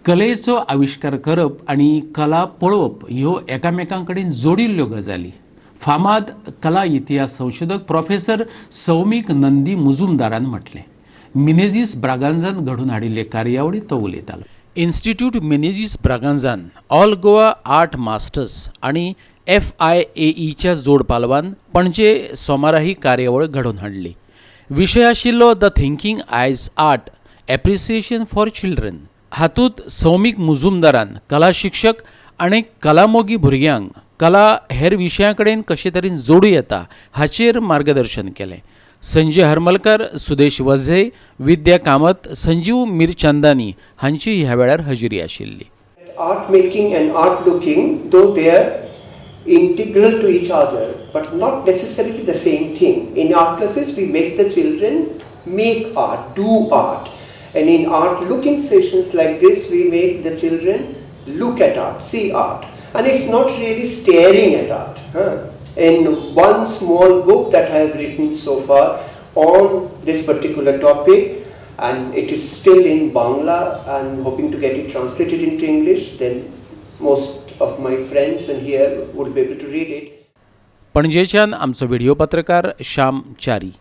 कलेचो आविष्कार करप आणि कला पळोवप ह्यो एकामेकांकडेन जोडिल्ल्यो गजाली. फामाद कला इतिहास संशोधक प्रोफेसर सौमीक नंदी मुजुमदारान म्हटलें. मिनेझीस ब्रागांझान घडून हाडिल्ले कार्यावळी तो उलयतालो. इन्स्टिट्यूट मिनेझीस ब्रागांझान ऑल गोवा आर्ट मास्टर्स आणि FIAEच्या जोड पालवान पणजे सोमारा ही कार्यावळ घडोवन हाडली. विशय आशिल्लो द थिंकिंग आयज आर्ट एप्रिसिएशन फॉर चिल्ड्रन. हातूंत सौमीक मुजुमदारान कला शिक्षक आनी कलामोगी भुरग्यांक कला हेर विशयां कडेन कशे तरेन जोडूं येता हाचेर मार्गदर्शन केलें. संजय हरमलकर, सुदेश वझे, विद्या कामत, संजीव मिरचंदानी हांची ह्या वेळार हजेरी आशिल्ली. Art making and art looking, though they are integral to each other, but not necessarily the same thing. In art classes, we make the children make art, do art. And in art looking sessions like this, we make the children look at art, see art. And it's not really staring at art. In one small book that I have written so far on this particular topic, and it is still in Bangla, and hoping to get it translated into English, then most of my friends and here would be able to read it. पणजेच्यान आमचो video पत्रकार श्याम च्यारी.